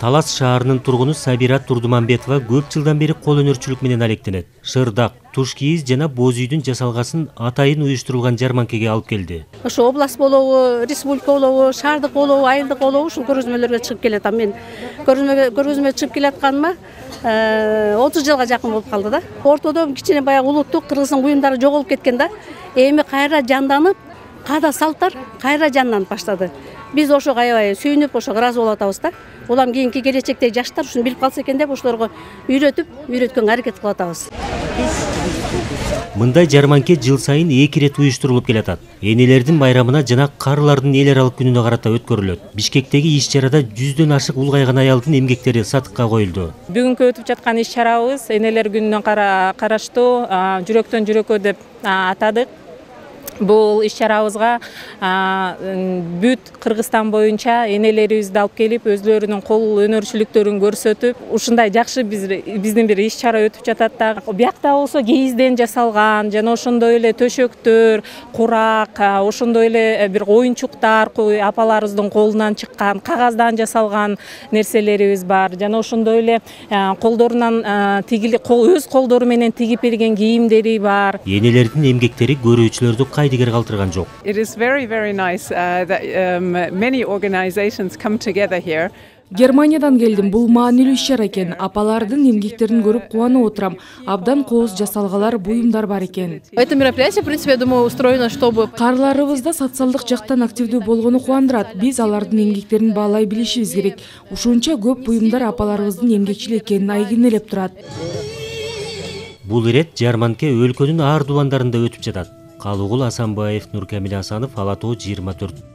Талас шаарынын тургуну Сабира Турдуманбетова көп жылдан бери кол өнөрчүлүк менен алектенет. Шырдак, туш кийиз жана боз үйдүн жасалгасын атайын уюштурулган жарманкеге алып келди. Ошо область болобу, республика болобу, шаардык болобу, айылдык болобу ушул көргөзмөлөргө чыгып келатам. Мен көргөзмөгө чыгып келатканыма 30 жылга жакын болуп калды да. Ортодо кичине баягы улуттук кыргыздын буюмдары жоголуп кеткен да. Эми кайра жанданып, каада салттар кайра жанданып баштады. Биз ошого аябай сүйүнүп, ошого ыраазы болуп атабыз да. Улам кийинки келечектеги жаштар ушуну билип калса экен деп ошолорго үйрөткөнгө аракет кылып атабыз. Мындай жарманке жыл сайын 2 рет уюштурулуп келатат. Энелердин байрамына жана карылардын эл аралык күнүнө карата өткөрүлөт. Бишкектеги иш-чарада 100дөн ашык улгайган аялдын эмгектери сатыкка коюлду. Бүгүнкү өтүп жаткан иш-чарабыз энелер күнүнө караштуу жүрөктөн жүрөккө деп атадык. Бул иш-чарабызга бүт Кыргызстан боюнча энелерибизди алып келип, өзлөрүнүн кол өнөрчүлүктөрүн көрсөтүп, ушундай жакшы биздин бир иш-чара өтүп жатат да. Биякта болсо кийизден жасалган, жана ошондой эле төшөктөр, курак, ошондой эле бир оюнчуктар, апаларыбыздын колунан чыккан, кагаздан жасалган нерселерибиз бар. Жана ошондой эле колдорунан өз колдору менен тигип берген кийимдери бар. Энелердин эмгектери көрүүчүлөрдү кайдыгер калтырган жок. It is very nice that many organizations come together here. Германиядан келдим. Бул маанилүү иш-чара экен. Апалардын эмгектерин көрүп кубанып отурам. Абдан кооз жасалгалар, буюмдар бар экен. Это мероприятие, в принципе, я думаю, устроено, чтобы Каарыларыбызда социалдык жактан активдүү болгону кубандырат. Биз алардын эмгектерин баалай билишибиз керек. Ушунча көп буюмдар апаларыбыздын эмгекчил экенин айгинелеп турат. Бул ирет жарманке өлкөнүн ар дубандарында өтүп жатат. Калыгул Асанбаев, Нуркамил Асанов, Ала Тоо 24.